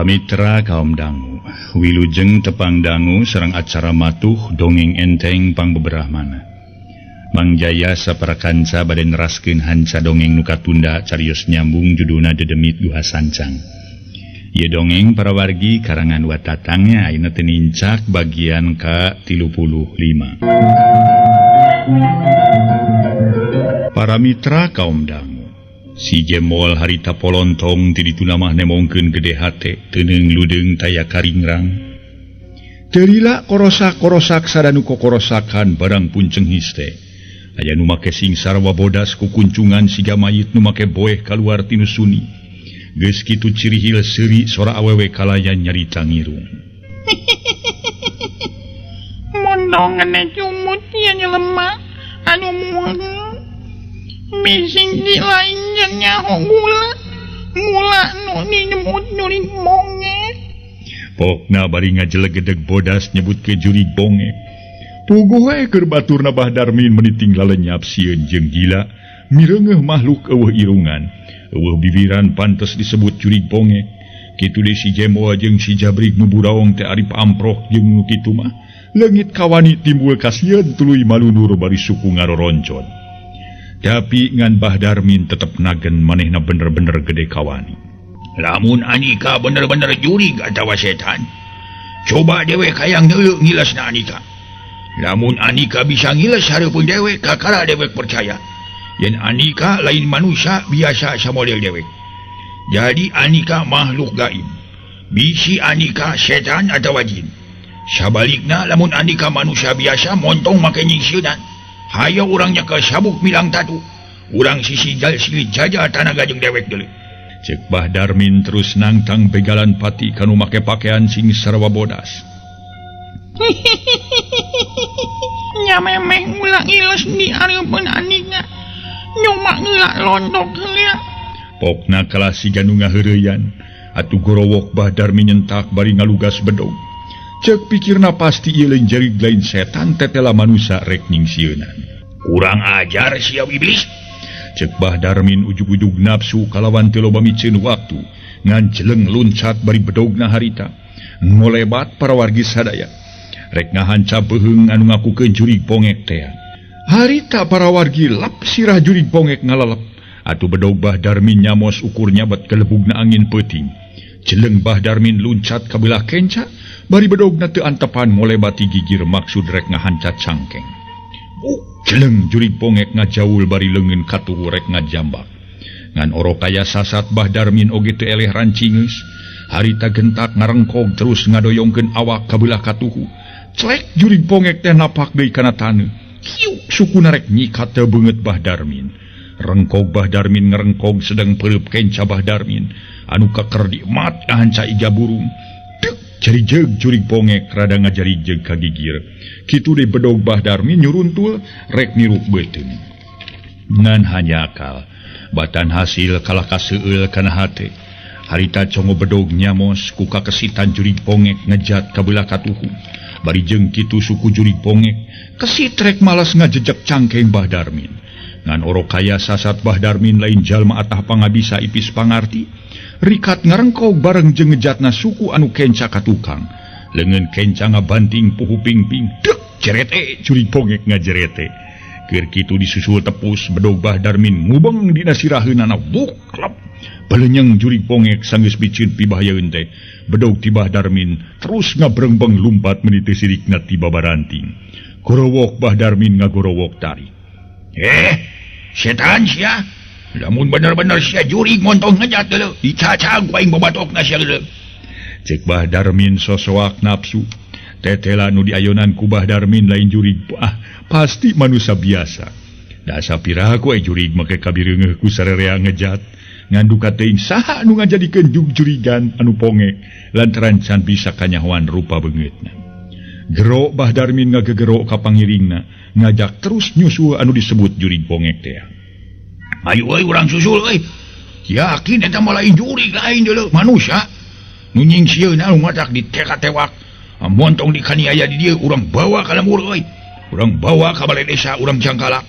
Mitra kaum dangu, wilujeng tepang dangu sareng acara matuh dongeng enteng pang beberahmana. Mang Jaya saparakanca bade neraskeun hanca dongeng nuka tunda carios nyambung judulna Dedemit Duha Sancang. Ieu dongeng para wargi karangan watatangnya ayeuna teu nincak bagian ka-35. Para mitra kaum dangu, si Jemol harita polontong ti dituna mah nemongkeun gede hate teuneng ludeung taya karingrang. Teurila korosak-korosak sadanu kokorosakan barang punceng histe. Aya nu make singsar wabodas ku kuncungan siga mayit nu make boeh kaluar tinu suni. Geus kitu cirihil seuri sora awewe kalayan nyarita ngirung. Mondongane cumut nya lemah anu muang. Bising di lain jeung nyaho gula nu nyebut jurig bongek. Pokna bari ngajelegedeg bodas nyebut ke jurig bongek. Puguh we keur baturna Bah Darmin meniting lalenyap sieun jeung gila mireungeuh makhluk eueuh irungan eueuh bibiran pantes disebut jurig bongek. Kitu deui si Jemol jeung si Jabrig nu buraong teh ari pamprok jeung nu kitu mah leungit kawani timbul kasieun tuluy malunur bari suku ngaroroncon. Tapi ngan Bah Darmin tetep nagen manehna bener-bener gede kawani. Lamun Anika bener-bener jurig atawa setan, coba dewe kayang heuleuh ngilasna Anika. Lamun Anika bisa ngiles hareupeun dewek, kakara dewek percaya yen Anika lain manusia biasa samodel dewek. Jadi Anika makhluk gaib. Bisi Anika setan atawa jin. Sabalikna lamun Anika manusia biasa montong make nyingsieunan. Hayo urangnya ke sabuk milang tatu. Urang sisi silih jaja tanaga jeung dewek deuleu. Cek Bah Darmin terus nangtang begalan pati kanu make pakean sing sarwa bodas. Nya memeh ulah iles di areupeun Anika. Nyoba ngeulak lontok heula. Pokna kelas siga nu ngaheureuyan, atuh gorowok Bah Darmin nyentak bari ngalugas bedog. Cek pikirna pasti ieu lain jarig lain setan tetela manusia rek nyingsieunan. Kurang ajar sia iblis. Cek Bah Darmin ujug-ujug nafsu kalawan teu loba miceun waktu ngan jeleng luncat bari bedogna harita ngolebat para wargi sadaya rek ngahanca beheung anu ngakukeun jurig bongek teh. Harita para wargi lap sirah jurig bongek ngalalep atuh bedog Bah Darmin nyamos ukurnya bet kelebugna angin peuting. Jeleng Bah Darmin luncat ka belah kenca bari bedogna teu antepan ngolebati gigir maksud rek ngahancat cangkeng. Jeleng jurig bongek ngajaul bari leungeun katuhu rek ngajambak. Ngan oro kaya sasat Bah Darmin oge teu eleh rancingeus. Harita gentak ngarengkog terus ngadoyongkeun awak ka belah katuhu. Clek jurig bongek teh napak deui kana taneuh. Hiuk sukuna rek nyikat teu beungeut Bah Darmin. Rengkog Bah Darmin ngarengkog sedang peuleup kenca Bah Darmin anu keker di emat ngahanca iga burung. Jarijeg jurig bongek rada ngajarijeg ka gigir. Kitu deui bedog Bah Darmin nyuruntul rek niruk beuteung. Ngan hanyakal batan hasil kalah kaseueul kana hate. Harita congo bedog nyamos ku kakesitan jurig bongek ngejat ka beula katuhu. Bari jeung kitu suku jurig bongek kesit rek malas ngajejek cangkeng Bah Darmin. Ngan oro kaya sasat Bah Darmin lain jalma atah pangabisa ipis pangarti. Rikat ngarengkog bareng jeung ngejatna suku anu kenca ka tukang. Leungeun kenca ngabanting puhu pingping. Dek cerete jurig bongek ngajerete. Keur kitu disusul tepus bedog Bah Darmin ngubeng dina siraheunana buklap. Balenyeng jurig bongek sanggeus biceun pibahayeun teh. Bedog ti Bah Darmin terus ngabrengbeng lumpat meniti sirikna ti babaranting. Gorowok Bah Darmin ngagorowok tari. Setan sia. Lamun bener-bener sia jurig montong ngejat deuleu. Dicacag ku aing bobatokna sia deuleu. Cek Bah Darmin sosoak nafsu. Tetela nu diayonan ku Bah Darmin lain jurig pasti manusia biasa. Da sapiraha ku jurig make kabireungeuh ku sarerea ngejat. Nganduka teuing saha anu ngajadikeun jurigan anu pongek lantaran can bisa kanyahoan rupa beungeutna. Gero Bah Darmin ngagegero ka pangiringna ngajak terus nyusul anu disebut jurig bongek teh. Ayo euy urang susul euy. Yakin eta mah lain jurig lain deuleu manusia. Nu nyingsieun anu matak diteka-tewak. Montong dikaniaya di dieu urang bawa ka lembur euy. Urang bawa ka balai desa urang jangkalak.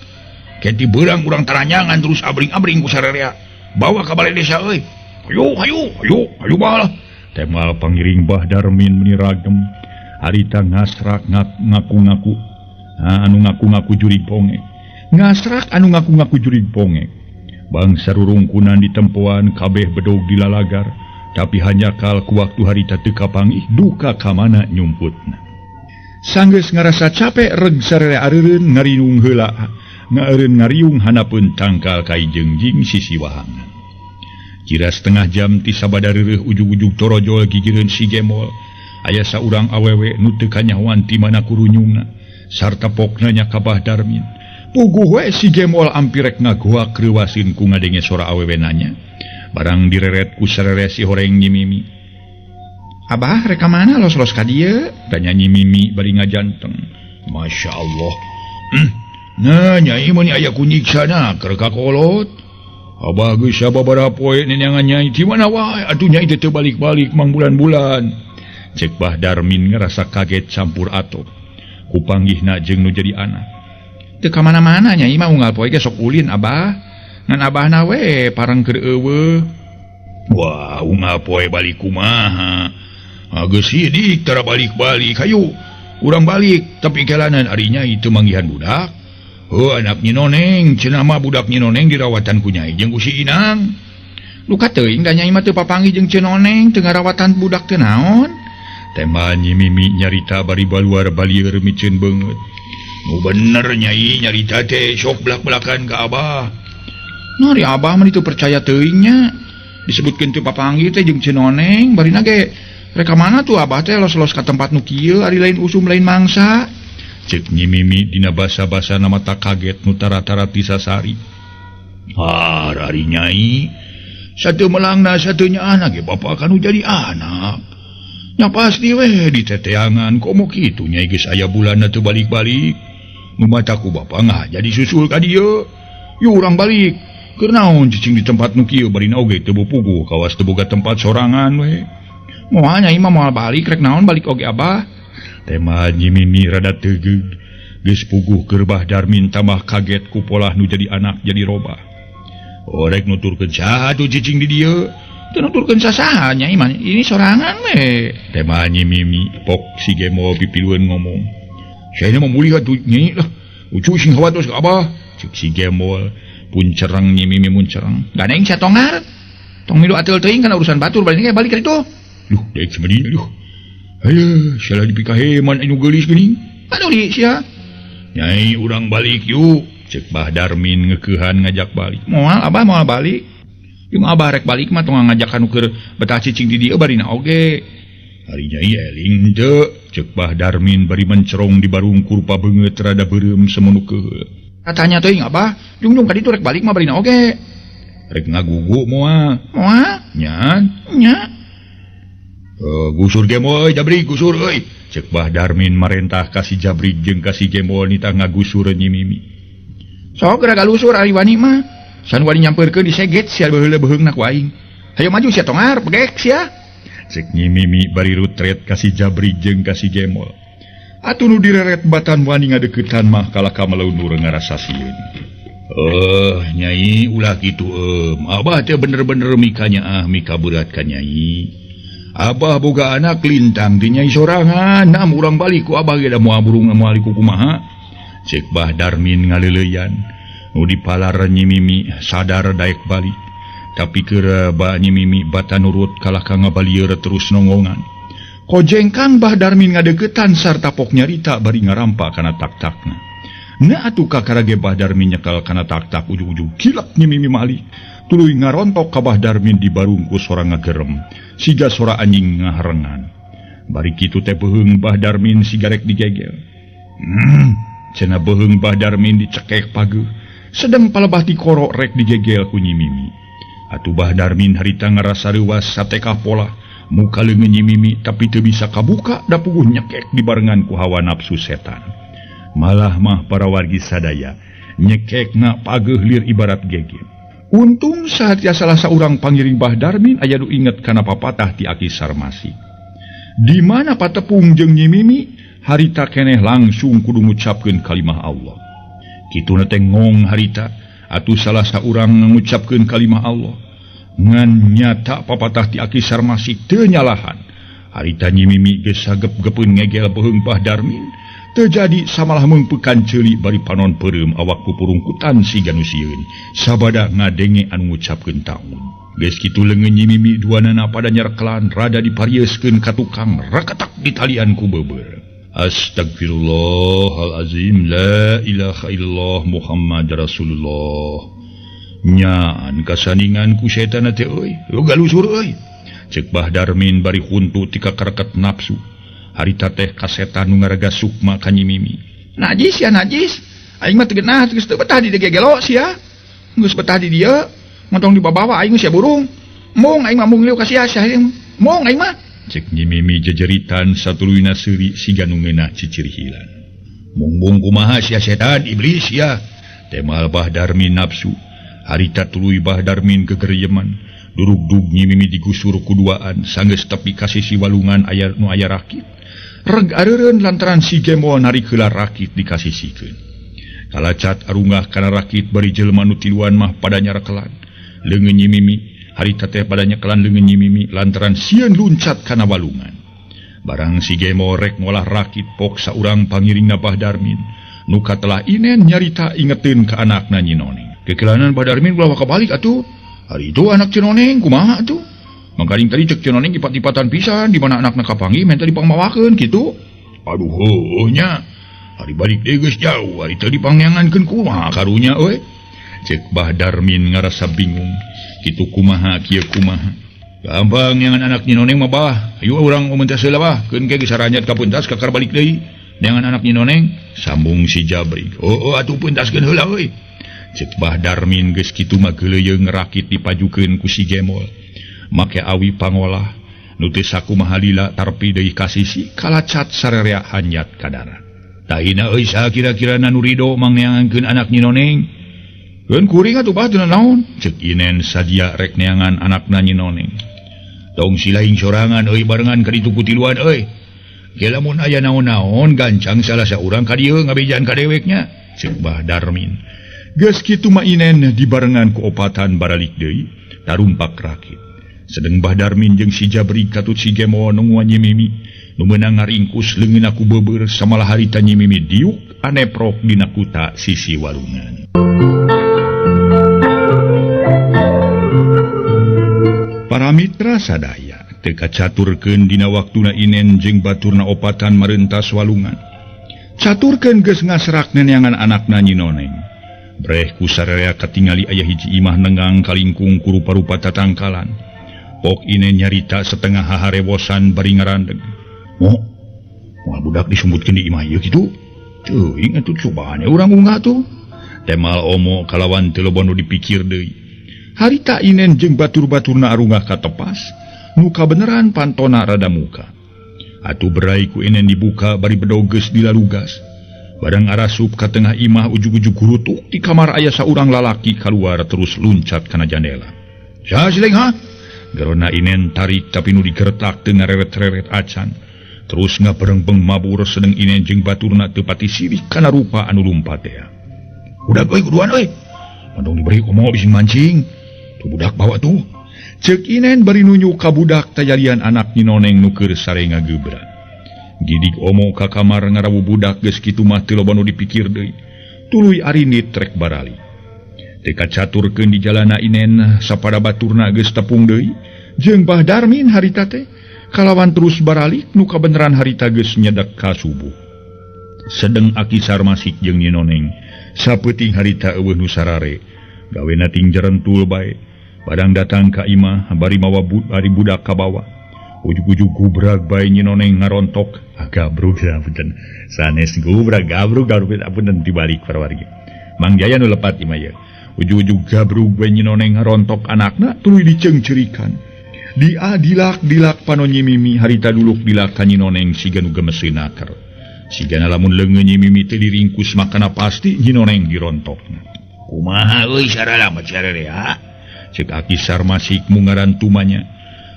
Kenti beurang urang taranyangan terus abring-abring ku sarerea. Bawa ka balai desa euy. Hayu bae. tema pangiring Bahdarmin meniragem harita ngasrak ngaku-ngaku anu ngaku-ngaku jurig ponge ngasrak anu ngaku-ngaku jurig ponge bangsa rurungkunan di tempuan kabeh bedog dilalagar tapi hanya kal ku waktu harita teu kapangih duka kamana nyumputna sanggeus ngarasa capek reg sarere areureun ngarinung heula ngaeureun ngariung hanapeun tangkal kai jengjing sisi wahangan kira setengah jam ti sabada reureuh ujug-ujug torojol gigireun si Gemol aya saurang awewe nu teu kanyahoan ti mana kurunyungna sarta pokna nya ka Bahdarmin puguh we si Gemol ampir rek ngagoak kreuwasin ku ngadenge sora awewe nanya barang direret ku sarere si horeng Nyimimi Abah rek ka mana los-los ka dieu tanya Nyimimi bari ngajanteng Masya Allah nah nyai mun aya kunyiksana keur ka kolot Abah geus sababaraha poe nenyangan nyai di mana wae atuh nyai teu balik-balik mang bulan-bulan cek Bahdarmin ngerasa kaget campur atop ku panggihna jeung nu jadi anak teu ka mana-mana nyai mah unggal poe ge sok ulin Abah ngan abahna we parang keur eueuh wah unggal poe balik kumaha geus hidik tara balik-balik hayu urang balik tapi kelanan ari nyai teu manggihan budak anak Nyi Noneng cenah mah budak Nyi Noneng dirawatan ku nyai jeung ku si Inang luka teuing da nyai mah teu papanggih jeung Ci Noneng teu ngarawatan budak teu naon tema Nyimimi nyarita bari baluar balieur miceun beungeut nu bener nyai nyarita teh sok belak-belakan ka Abah nari Abah mah ditu percaya teuing nya disebutkeun teu papanggih teh jeung Ci Noneng barina ge rek ka mana tuh Abah teh los-los ka tempat nu kieu ari lain usum lain mangsa cek Nyimimi dina basa-basa nama tak kaget nu tara-tara tisasari hari nyai satu melangna satunya anak ge bapak kanu jadi anak nya pasti weh di teteangan komo kitu nyai geus aya bulanna teu balik-balik nu mataku bapak ngah jadi susul ka dieu yu urang balik keur naon cicing di tempat nu kieu barina oge teu bopuguh kawas teu boga tempat sorangan we moal nyai mah moal balik rek naon balik oge Abah tema Nyimimi rada tegeug geus puguh keur Bahdarmin tambah kaget ku polah nu jadi anak jadi robah orek nuturkeun saha atuh cicing di dieu teu nuturkeun sasaha nyai mah ini sorangan we tema Nyimimi pok si Gemol pipilueun ngomong saena mah mulihat tuh nyai lah ucu sing hawatos ka Abah cek si Gemol pun cereng Nyimimi mun cereng ganeng satongar tong milu ateul teuing kana urusan batur balik ka ditu duh daek semedi duh ayo salah dipikaheman anu geulis geuning aduh di sia nyai urang balik yuk cek Bahdarmin ngekeuhan ngajak balik moal Abah moal balik jeung Abah rek balik mah tong ngajak anu keur betah cicing di dieu barina oge hari nyai eling teu cek Bahdarmin bari mencerong di barungkur pabeungeut rada beureum semono keheul katanya teuing Abah jungjung ka ditu rek balik mah barina oge rek ngagugu moal nya gusur Gemol Jabrik gusur euy cek Bahdarmin marentah kasih Jabrik jeung kasih Gemol nitah ngagusur Nyimimi sok geura galusur ari wani mah san wani nyampeurkeun diseget sia baheula beheungna ku aing hayo maju sia tongar begek sia cek Nyimimi bari rutret kasih Jabrik jeung kasih Gemol atuh nu direret batan wani ngadeuketan mah kalah ka meleunur ngarasa sieun nyai ulah kitu Abah teh bener-bener mikanya mika berat ka nyai Abah boga anak lintang di nyai sorangan nam urang balik ku Abah ge da moal burung moal ku kumaha cek Bahdarmin ngaleuleuyan nu dipalar Nyimimi sadar daek balik tapi keur Nyimimi bata nurut kalah ka ngabalieur terus nongongan kojengkang Bahdarmin ngadeuketan sarta pok nyarita bari ngarampa kana tak-takna na atuh kakarage Bahdarmin nyekel kana tak-tak ujug-ujug kilap Nyimimi malih tuluy ngarontok ka Bahdarmin di barungku sora ngagerem siga sora anjing ngaharengan bari kitu teh beheung Bahdarmin sigarek digegel cenah beheung Bahdarmin dicekek pageuh sedeng palebah dikorok rek digegel ku Nyimimi atuh Bahdarmin harita ngarasa reuwas satekah pola muka leungeun Nyimimi tapi teu bisa kabuka da puguh nyekek dibarengan ku hawa nafsu setan malah mah para wargi sadaya nyekekna pageuh lir ibarat gegel untung saat ya salah seorang pangiring Bahdarmin aya nu inget kana papatah ti Aki Sarmasi di mana patepung jeung Nyimimi harita keneh langsung kudu ngucapkeun kalimah Allah kituna teh ngong harita atuh salah saurang ngucapkeun kalimah Allah ngan nyata papatah ti Aki Sarmasik teu nyalahan. Harita Nyi Mimi geus sagep-gepeun ngegel beheung Bah Darmin, terjadi samalah mengpekan ceuli bari panon peureum awak pupurungkutan si ganusieun sabada ngadenge anu ngucapkeun taun. Geus kitu leungeun Nyi Mimi duanana pada nyarekelan rada diparieuskeun ka tukang rakatak ditalian ku beubeur. Astagfirullahalazim, la ilaha illallah Muhammad Rasulullah. Nyaan kasaningan ku setan teh euy, loga lusur euy. Cek Bah Darmin bari huntu ti kakareket nafsu. Harita teh ka setan nu ngaraga sukma ka Nyi Mimi. Najis ya najis. Aing mah teu geunah geus teu betah di gegelo sia. Geus betah di dieu, montong dibawa aing sia burung. Mung aing mah mung liu ka sia aing. Mung aing mah. Cek Nyi Mimi jejeritan satuluyna seuri siga nu ngeunah ciciri hilan. Mung kumaha sia setan iblis ya. Temal Bah Darmin nafsu. Harita tuluy Bah Darmin gegeryeman. Durug-dug Nyi Mimi digusur kuduaan sanggeus tepi ka sisi walungan aya nu aya rakit. Reg areureun lantaran si Gemol narik heula rakit dikasisikeun. Kalacat arunggah kana rakit bari jelema nu tiluan mah pada nyarekelan. Leungeun Nyi Mimi harita teh pada nyakelan leungeun Nyi Mimi lantaran sieun luncat kana walungan. Barang si Gemol rek ngolah rakit pok saurang pangiringna Bah Darmin. Nu katelah inen nyarita ingeteun ka anakna Nyi Noneng. Kekelanan Bah Darmin ulah kabalik atuh. Hari itu anak Cinoneng kumaha tuh? Mangkaring tadi cek Cinoneng ipat-ipatan pisan di mana anakna kapanggih minta dipangmawakeun kitu. Aduh heunya. Hari balik deui geus jauh, hari teu dipangyangankeun kumaha karunya euy. Cek Bah Darmin ngarasa bingung. Kitu kumaha kieu kumaha. Gampang nyangan anak Cinoneng mah Bah. Ayo urang meuntas heula Bah, keun ge saranyat ka peuntas kakar balik deui. Nyangan anak Cinoneng sambung si Jabrik. Oh atuh peuntaskeun heula euy. Cek Bah Darmin geus kitu mah geuleuyeung rakit dipajukeun ku si Gemol. Make awi pangolah nu teu sakumaha lila tarpi deui ka sisi kalacat sarerea hanyat ka darat. Taina euy saha kira-kirana nu ridho mangneangankeun anak Nyi Noneng? Keun kuring atuh Bah teu naon? Cek Inen sadia rek neangan anakna Nyi Noneng. Tong silaing sorangan euy barengan ka ditu kutiluan euy. Ge lamun aya naon-naon gancang salah saurang ka dieu ngabejaan ka deweknya. Cek Bah Darmin. Geus kitu mah Inen dibarengan ku opatan baralik deui tarumpak rakit. Sedeng Bah Darmin jeung si Jabri katut si Gemol nu Nyi Mimi nu meunang ngaringkus leungeunna ku beubeur samalah harita Nyi Mimi diuk aneprok dina kuta sisi walungan. Para mitra sadaya teu kacaturkeun dina waktuna Inen jeung baturna opatan mareuntas walungan. Caturkeun geus ngasrak neneangan anakna Nyi Noneng. Breh ku sararea katingali aya hiji imah nengang kalingkung ku rupa-rupa tatangkalan. Pok Inen nyarita setengah haharewosan bari ngarandeg. Moh budak disumbutkeun di imah ieu kitu? Teuing atuh cobaan urang unggah tuh. Temal omo kalawan teu loba nu dipikir deui. Harita Inen jeung batur-baturna arunggah katepas, nu kabeneran pantona rada muka. Atuh berai ku Inen dibuka bari bedog geus dilalugas. Barang arasup ka tengah imah ujug-ujug gurutuk di kamar aya saurang lalaki keluar terus luncat kana jandela. Saha sileng ha? Gerona Inen tarik tapi nu digertak teu ngareret-reret acan. Terus ngaberengbeng mabur sedeng Inen jeung baturna teu pati sirih kana rupa anu lumpat teh. Budak euy kuduan euy. Mandong diberi komo bising mancing. Tu budak bawa tuh. Cek Inen bari nunjuk ka budak tayalian anak Nyi Noneng nu keur sare ngagebrak. Gidik omo ka kamar ngarawu budak geus kitu mah teu loba nu dipikir deui. Tuluy arindit trek barali. Teu kacaturkeun di jalana Inen sapada baturna geus tepung deui jeung Bah Darmin harita teh kalawan terus baralik nu kabeneran harita geus nyedak ka subuh. Sedeng Aki Sarmasik jeung Nyi Noneng sapeuting harita eueuh nu sarare gawena ting jarentul bae. Padang datang ka imah bari mawa budak ka bawah. Ujug-ujug gubrak bae Nyi Noneng ngarontok. Gabrug punten. Sanes gubrak gabrug punten dibalik para wargi. Mang Jaya nu lepat imah ye. Ujug-ujug gabrug bae Nyi Noneng ngarontok anakna tuluy diceungceurikan. Dia dilak panon Nyi Mimi harita duluk dilak ka Nyi Noneng siga nu gemeseun akar. Sigana lamun leungeun Nyi Mimi teh diringkus makana pasti Nyi Noneng dirontokna. Kumaha euy saralamat sararea? Cek Aki Sarmasik mungaran tumanya.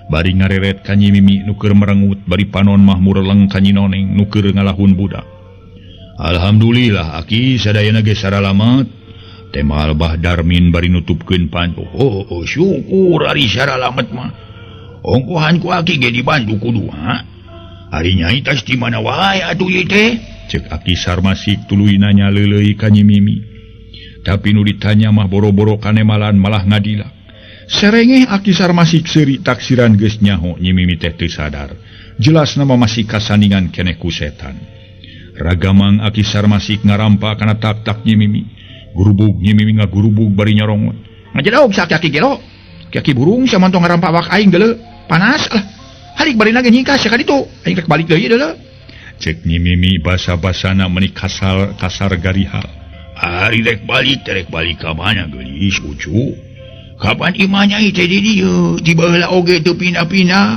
Bari ngareret ka Nyi Mimi nu keur merengut bari panon mah mureleng ka Nyi Noneng nu keur ngalahun budak. Alhamdulillah Aki sadayana ge saralamat. Temal Bah Darmin bari nutupkeun panto. Oh, syukur ari saralamet mah. Ongkohan ku aki ge dibantu kudu ha. Ari nyai tas di mana wae atuh ieu teh? Cek Aki Sarmasik tuluy nanya leuleuy ka Nyi Mimi. Tapi nu ditanya mah boro-boro kanemalan malah ngadilak. Serengeh Aki Sarmasik seuri taksiran geus nyaho Nyi Mimi teh teu sadar. Jelas nama masih kasandingan keneh ku setan. Ragamang Aki Sarmasik ngarampa kana tak-tak Nyi Mimi. Gurubug Nyi Mimi ngagurubug bari nyorongot. Ngajedaog sa Ki Gelo. Ki burung sia mantong ngarampa awak aing geuleuh. Panas lah. Halik bari nage nyingkas sia ka ditu. Aing rek balik deui deuleuh. Cek Nyi Mimi basa-basana meuni kasar garihal. Ari rek balik ka mana geulis ucu. Kapan imahnya teh di dieu? Di baheula oge teu pindah-pindah.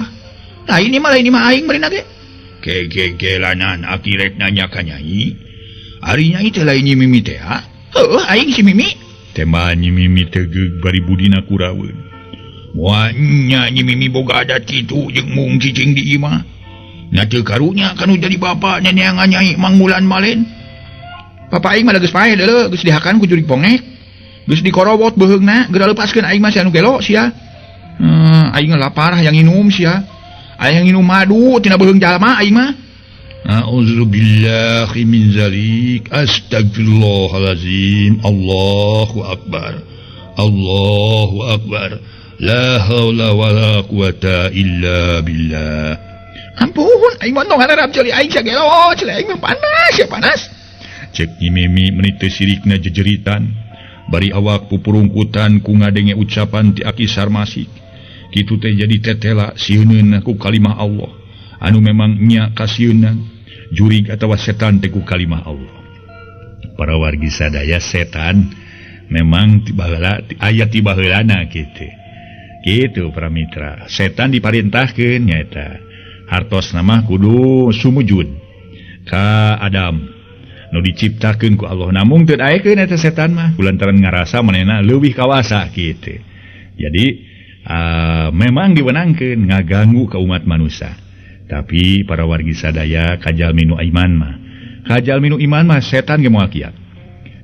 Nah ini mah aing bari nage. Kegelanan Aki rek nanya ka Nyai. Ari Nyai teh lain Nyi Mimi teh ha? Heuh aing si Mimi. Tema Nyi Mimi tegeug bari budina kuraweun. Moal nya Nyi Mimi boga adat kitu jeung mung cicing di imah. Na teu karunya kanu jadi bapa neneangan Nyai Mang Mulan malen. Papa aing mah geus paeh deuleuh, geus dihakan ku jurig pongnek. Geus dikorobot beheungna, geura leupaskeun aing mah si anu gelo sia. Aing lapar hayang nginum sia. Hayang nginum madu tina beheung jalma aing mah. A'udzubillahi min zalik. Astagfirullahalazim. Allahu akbar. Allahu akbar. La haula wala quwata illa billah. Ampun, aing montong harap celi aing sia gelo, celi aing mah panas ya panas. Cek Nyi Mimi meuni teu sirikna jejeritan. Bari awak pupurungkutan ku ngadenge ucapan ti Aki Sarmasik. Kitu teh jadi tetela sieunneun ku kalimah Allah. Anu memang nya kasieunna jurig atawa setan teh ku kalimah Allah. Para wargi sadaya setan memang aya ti baheulana kitu. Kitu para mitra. Setan diparintahkeun nyaeta hartos nama kudu sumujud ka Adam nu diciptakeun ku Allah. Namung teu daekeun eta setan mah kulantaran ngarasa manehna leuwih kawasa kitu. Jadi memang diwenangkeun ngaganggu ka umat manusia. Tapi para wargi sadaya kajal minu iman mah setan ge moal kiat.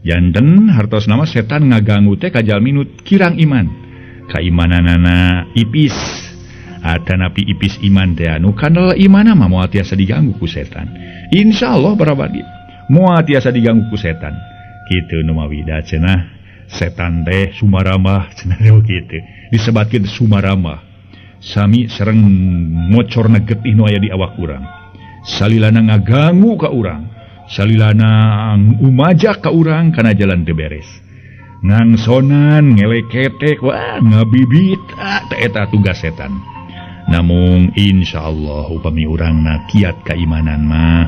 Janten hartos nama setan ngaganggu teh kajal minu kirang iman. Kaimananana ipis. Atanapi ipis iman teh anu kandel imana mah moal tiasa diganggu ku setan. Insyaallah para wargi moal tiasa diganggu ku setan. Kitu nu mawida cenah setan teh sumaramah cenah kitu. Disebatkeun sumaramah. Sami sareng ngocorna getih nu aya di awak urang. Salilana ngaganggu ka urang, salilana umajak ka urang kana jalan teu beres. Ngangsonan ngeleketek wah ngabibit teh eta tugas setan. Namun insyaallah upami urangna kiat kaimanan mah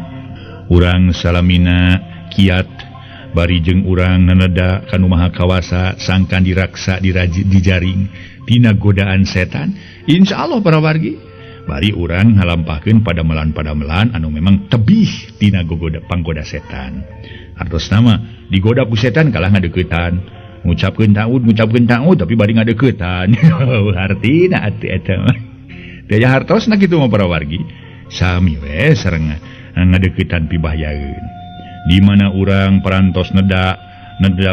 urang salamina kiat bari jeung urang naneda kanu maha kawasa sangkan diraksa dijaring tina godaan setan. Insyaallah para wargi bari urang ngalampahkeun padamelan-padamelan anu memang tebih tina panggoda setan. Artos nama digoda ku setan kalah ngadeuketan. Ngucapkeun taud tapi bari ngadeuketan. Artina ati eta mah. Teh hartosna kitu mah para wargi. Sami we sareng ngadeuketan pibahyaeun. Di mana urang parantos neda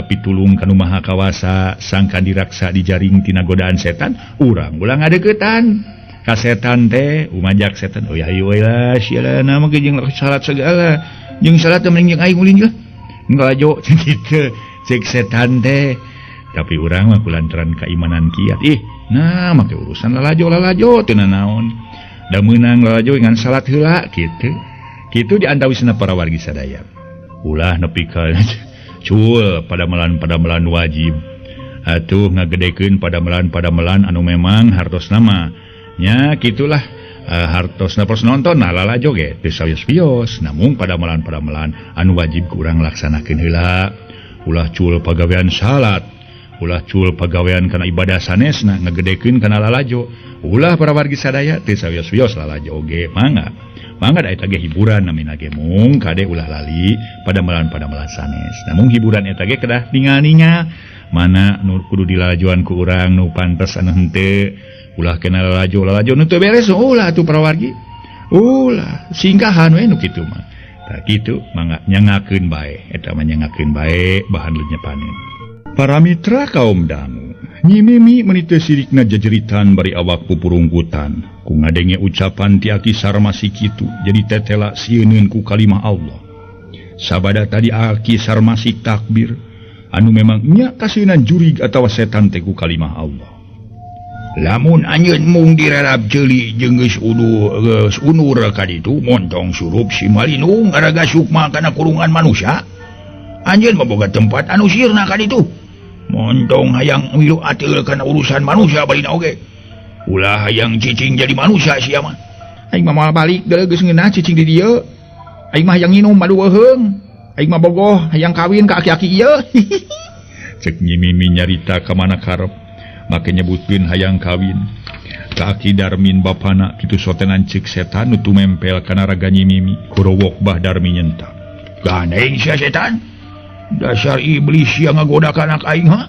pitulung kanu maha kawasa sangkan diraksa dijaring tina godaan setan, urang ulang ngadeuketan ka setan teh umajak setan. Oh ya ayo lah sia nama ge jeung salat segala jeung salat teh mending aing ulin lah ngalajo kitu cek setan teh. Tapi urang mah kulantaran keimanan kiat nah make urusan lalajo teu naon da meunang lalajo ngan salat heula kitu diantawisna para wargi sadaya. Ulah nepi ka cul padamelan wajib atuh ngagedekeun padamelan anu memang hartos nama nya gitulah hartosna pros nonton lalajo ge teu sawios-wios. Namun padamelan anu wajib kurang laksanakeun heula. Ulah cul pagawean salat, ulah cul pagawean kana ibadah sanesna ngagedekeun kana lalajo. Ulah para wargi sadaya teu sawios-wios lalajo ge mangga da eta ge hiburan namina ge mung kade ulah lali padamelan sanes. Namun hiburan eta ge kedah ningal-ningal mana nu kudu dilalajoan ku urang nu pantes anu henteu ulah kena lalajo nu teu beres ulah atuh para wargi. Ulah singkahan we nu kitu mah. Tah kitu mangga nyangakeun bae eta mah nyangakeun bae bahan lenyepaneun. Para mitra kaum dangu, Nyi Mimi menite sirikna jejeritan bari awak pupurungkutan, ku ngadenge ucapan ti Aki Sarmasi kitu, jadi tetela sieun ku kalimah Allah. Sabada tadi Aki Sarmasi takbir, anu memang nya kaseunan jurig atawa setan teh ku kalimah Allah. Lamun anjeun mung dirarab ceuli jeung geus unur ka ditu montong surup si Malinung garaga sukma kana kurungan manusia. Anjeun boga tempat anu sirna ka ditu. Montong hayang milu ateul kana urusan manusia balina oge. Ulah hayang cicing jadi manusia sia mah. Aing mah moal balik deuleu geus ngeunah cicing di dieu. Aing mah hayang nginum madu euheung. Aing mah bogoh hayang kawin ka aki-aki ieu. Cek Nyi Mimi nyarita ka mana karep, make nyebutkeun hayang kawin. Ka Aki Darmin bapana kitu sotenan cek setan nu tumempel kana raga Nyi Mimi, Kurowok Bah Darmi nyentak. Gandeng sia setan. Dasar iblis yang ngagodakan anak aing ha.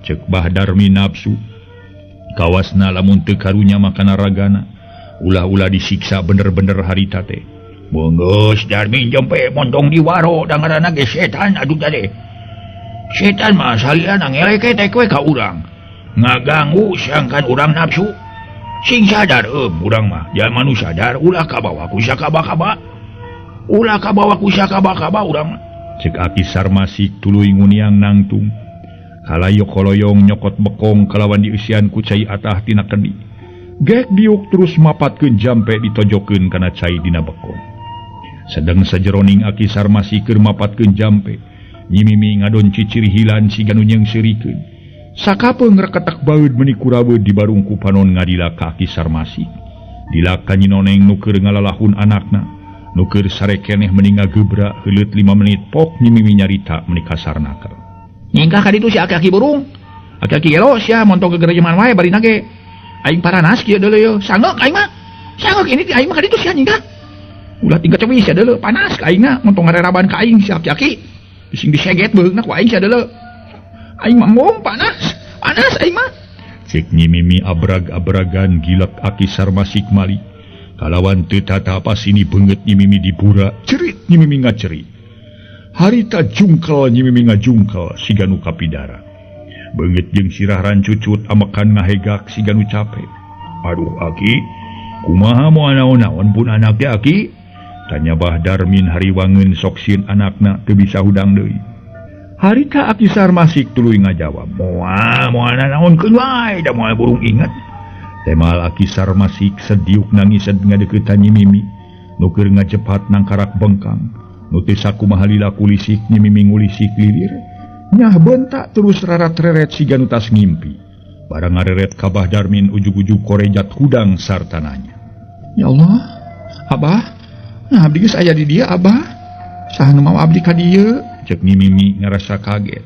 Cek Bah Darmi nafsu. Kawasna lamun teu karunya makana ragana, ulah-ulah disiksa bener-bener harita teh. Bunggus Darmi jempe montong di waro dangarana ge setan aduh tadi. Setan mah salian ngeleke teh we ka urang. Ngaganggu sangkan urang nafsu. Sing sadar urang mah jalma nu sadar ulah kabawa ku sakaba-kaba. Ulah kabawa ku sakaba-kaba urang mah. Cek Aki Sarmasik tuluy nguniang nangtung. Kalayok koloyong nyokot bekong kalawan diusian ku cai atah tina kendi. Gek diuk terus mapatkeun jampe ditojokeun kana cai dina bekong. Sedang sajeroning Aki Sarmasik keur mapatkeun jampe, Nyi Mimi ngadon ciciri hilan si ganu nyeng sirikeun. Sakapeung reketak baeud meuni kuraweud di barung ku panon ngadila ka Aki Sarmasik. Dila ka Nyi Noneng nu keur ngalalahun anakna. Nuker sare keneh mening ngagebra heuleut 5 menit pok Nyi Mimi nyarita meuni kasarnaker. Nyingkah ka ditu si aki-aki burung. Aki-aki gelo sia montong ke gerejeman wae barina ge. Aing paranas kieu deuleu yo. Sangeuk aing mah. Sangeuk ini aing mah ka ditu sia nyingkah. Ulah tinggal cewi sia deuleu panas ka aingna montong ngareraban ka aing si aki-aki. Bising diseget beugna ku aing sia deuleu. Aing mah mung panas. Panas aing mah. Cek Nyi Mimi abrag-abragan gilak Aki Sarmasik mali. Kalawan teu tata sini beungeut Nyi Mimi dibura, cerit Nyi Mimi ngacerit. Harita jungkel Nyi Mimi ngajungkel siga nu kapidara. Beungeut jeung sirah rancucut amekan ngahegak siga nu capek. Aduh Aki, kumaha moal naon-naon pun anak teh Aki? Tanya Bah Darmin hariwangeun sok sieun anakna teu bisa hudang deui. Harita Aki Sarmasik tuluy ngajawab, moal naonkeun wae da moal burung inget. Temal Aki Sarmasik sediuk nangised ngadeuketan Nyi Mimi, nu keur ngajepat nang karak bengkang, nu teu sakumaha lila kulisik Nyi Mimi ngulisik lilir, nyah bentak terus rarat-reret siga nu tas ngimpi. Barang ngareret ka Bah Darmin ujug-ujug korejat hudang sarta nanya. Ya Allah, Abah, nah abdi geus aya di dieu Abah. Saha nu mau abdi ka dieu? Cek Nyi Mimi ngarasa kaget.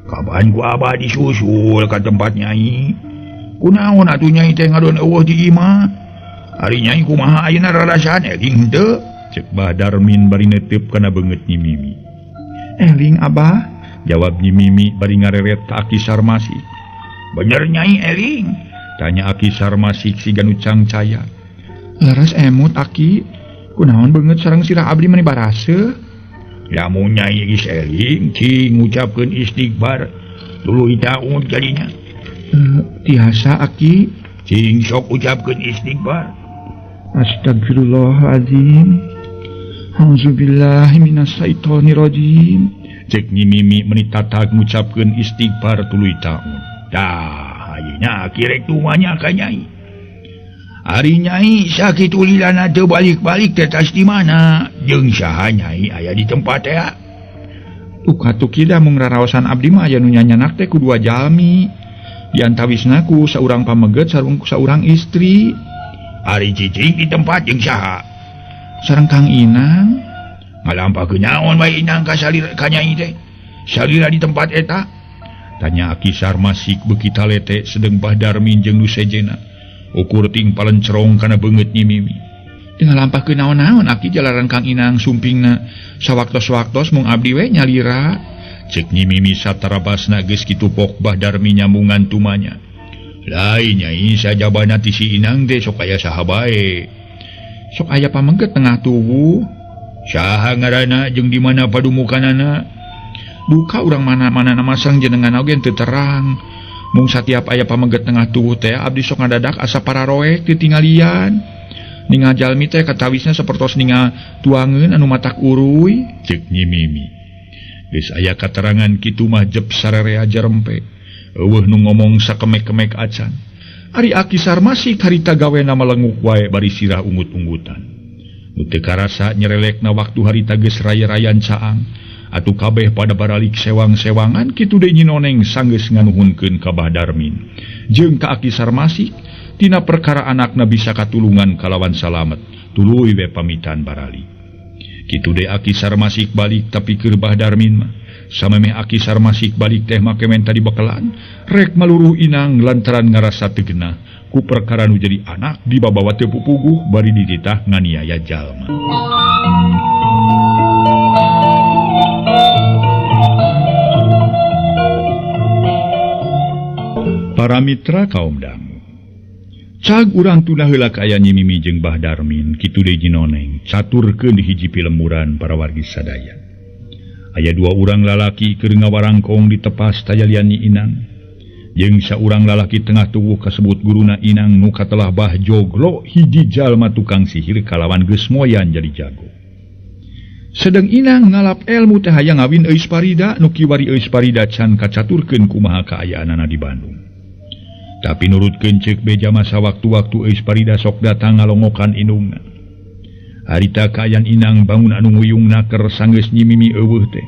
Kaban ku Abah disusul ka tempat Nyai. Kunaon atuh Nyai teh ngadon eueuh di imah? Ari Nyai kumaha ayeuna rarasan eling henteu? Cek Bah Darmin bari netep kana beungeut Nyi Mimi. Eling Abah, jawab Nyi Mimi bari ngareret ka Aki Sarmasik. Bener Nyai eling? Tanya Aki Sarmasik siga nu cangcaya. Leres emut Aki, kunaon beungeut sareng sirah abdi meni baraseuh? Lamun Nyai geus eling, cing ngucapkeun istighfar, tuluy taun jadinya. Tiasa Aki. Cing sok ucapkeun istighfar. Astagfirullahaladzim. Auzubillahi minasyaitonirrajim. Cek Nyi Mimi meuni tatag ngucapkeun istighfar tuluy taun. Tah, ayeuna kirek tumanya ka Nyai. Ari Nyai sakitu lilana teu balik-balik teh tas di mana? Jeung saha Nyai aya di tempat teh? Tuk kida mung raraosan abdi mah aya nu nyanyanak teh ku dua jalmi. Di antawisna ku saurang pameget sareng saurang istri. Ari cicing di tempat jeung saha? Sareng Kang Inang. Ngalampakeun naon bae Inang ka salira ka Nyai teh? Salira di tempat eta? Tanya Aki Sarmasik beuki talete sedeng Bah Darmin jeung nu sejena. Ukur ting palencerong kana beungeut Nyi Mimi. Teu ngalampahkeun naon-naon Aki jalaran Kang Inang sumpingna sawaktos-waktos mung abdi we nyalira. Cek Nyi Mimi satarabasna geus kitu pok Bah Darmi nyambungan tumanya. Lain Nyai sajabana ti si Inang teh sok aya saha bae. Sok aya pameget tengah tubuh. Saha ngaranna jeung di mana padumukanana? Duka urang mana-mana nama sang jenengan oge teu terang. Mung satiap aya pameget tengah tubuh teh abdi sok ngadadak asa pararoek ditinggalian. Ninga jalmi teh katawisna sapertos ninga tuangeun anu matak uruy, cek Nyi Mimi. Geus aya katerangan kitu mah jep sararea jarempe. Eueuh nu ngomong sakemek-kemek acan. Ari Aki Sarmasik harita gawena melenguk wae bari sirah ungut-unggutan. Nu teu karasa nyerelekna waktu harita geus raya-rayan caang, atuh kabeh pada baralik sewang-sewangan kitu deui Nyi Noneng sanggeus nganuhunkeun ka Bah Darmin jeung ka Aki Sarmasik tina perkara anakna bisa katulungan kalawan salamet, tuluy we pamitan barali. Kitu deui Aki Sarmasik balik tapi keur Bah Darmin mah samemeh Aki Sarmasik balik teh make menta dibekelan rek maluruh inang lantaran ngarasa teu geunah ku perkara nu jadi anak dibabawa teu pupuguh bari dititah nganiaya jalma. Para mitra kaum dangu, cag urang tuna heula ka aya Nyi Mimi jeung Bah Darmin kitu deui Nyi Noneng caturkeun di hiji pilemuran para wargi sadaya. Aya dua urang lalaki keur ngawarangkong di tepas tayalian Nyi Inang jeung saurang lalaki tengah tubuh kasebut guruna Inang nu katelah Bah Joglo hiji jalma tukang sihir kalawan geus moyan jadi jago. Sedeng Inang ngalap elmu teh hayang ngawin Eus Parida nu kiwari Eus Parida can kacaturkeun kumaha kaayaanana di Bandung. Tapi nurutkeun ceuk beja masa waktu-waktu Eus Parida sok datang ngalongokan indungna. Harita kaayaan Inang bangun anu nguyungna keur sanggeus Nyi Mimi eueuh teh.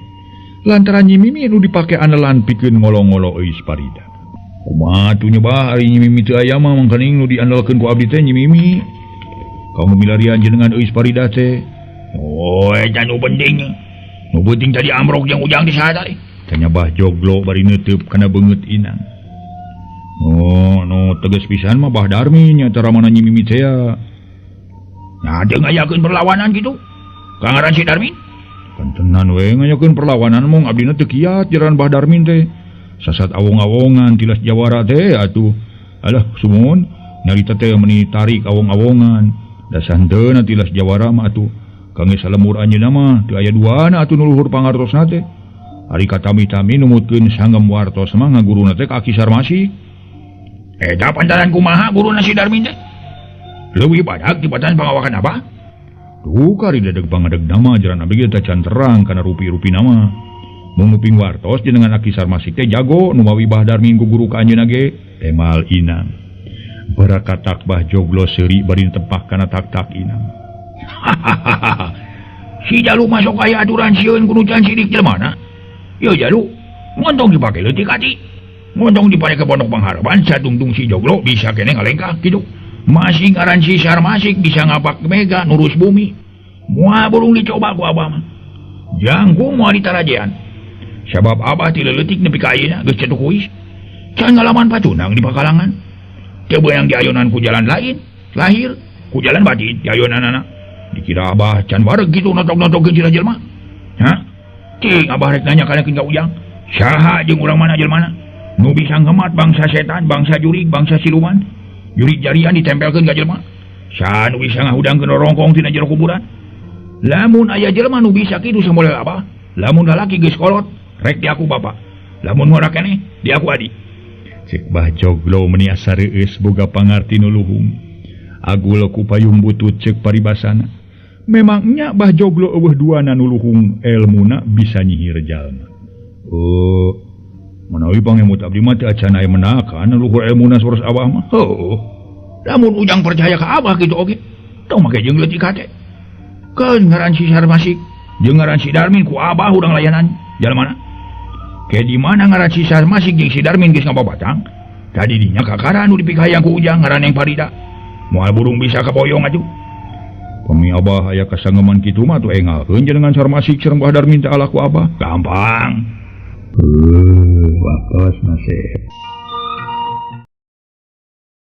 Lantaran Nyi Mimi anu dipake anelan pikeun ngolo-ngolo Eus Parida. Kumaha atuh nyoba ari Nyi Mimi teu aya mah mangkaning nu diandalkeun ku abdi teh Nyi Mimi. Kamu milarian jenengan Eus Parida teh. Oh, eta nu penting. Nu penting tadi amrok jeung ujang di sada teh. Tanya Bah Joglo bari neuteub kana beungeut Inang. Oh, no tegas pisan mah Bah Darmin nya tara mana Nyi Mimi teh ya. Nah, jeung ngayakeun perlawanan gitu. Kangaran si Darmin? Kantenan we ngayakeun perlawanan mong abdina teu kiat jaran Bah Darmin teh. Sasat awong-awongan tilas jawara teh atuh. Alah sumun nyarita teh meuni tarik awong-awongan. Da santeuna tilas jawara mah atuh. Kangge salemur anjeunna mah teu aya duana atuh nu luhur pangartosna teh. Ari katami-tami numutkeun sanggem wartos mah ngaguruna teh ka Aki Sarmasik. Eta pantaran kumaha guruna si Darmin teh? Leuwih badak tibatan pangawakan apa? Duh kari dadeg pangadeg nama jaran abdi teh can terang kana rupi-rupi nama. Mun nguping wartos jenengan Aki Sarmasik teh jago nu mawi Bah Darmin ku guru ka anjeunna ge temal Inang. Barakatak Bah Joglo seuri bari tepak kana tak-tak Inang. Si Jalu masuk aya aturan sieun kudu can sidik jelmana. Yo Jalu, ngontong dipake leutik ati. Ngontong dipake ke pondok pangharapan sadungtung si Joglo bisa kene ngalengkah kitu. Masih ngaran si Sarmasik bisa ngapak mega nurus bumi. Mua burung dicoba ku abah mah. Jangkung mua ditarajean. Sebab abah ti leutik nepi ka ayeuna geus cetuk kuis. Can ngalaman patunang di pakalangan. Teu beuyang di ayonan ku jalan lain, lahir ku jalan batin di ayonanana. Dikira abah can bareg gitu notok-notokeun tina jelema. Hah? Cing abah rek nanya kana ka ujang. Saha jeung urang mana jelmana? Nu bisa ngemat bangsa setan, bangsa jurig, bangsa siluman. Jurig jarian ditempelkeun ka jelema. Saha nu bisa ngahudangkeun rorongkong tina jero kuburan? Lamun aya jelema nu bisa kitu samodel abah, lamun lalaki geus kolot, rek di aku bapak. Lamun ngora keneh, di aku adi. Cek Bah Joglo meuni asa reueus boga pangarti nu luhung. Agul ku payung butut cek paribasana. Memangnya Bah Joglo eueuh duana nu luhung elmuna bisa nyihir jalma. Oh, manawi pangemut abdi mah teu acan aya menakan luhur elmuna saurus abah mah. Heuh. Lamun ujang percaya ka abah kitu oge, tong make jeung leutik hate. Keun ngaran si Sarmasik jeung ngaran si Darmin ku abah urang layanan jalmana. Ke di mana ngaran si Sarmasik jeung si Darmin geus ngababatang? Tadi dinya kakara anu dipikayang ku ujang ngaran yang Parida. Moal burung bisa kaboyong atuh. Pami abah aya kasanggeman kitu mah tuh engalkeun jenengan Sarmasik sareng Bah Darmin teh ala ku abah. Gampang. Wakas nasib.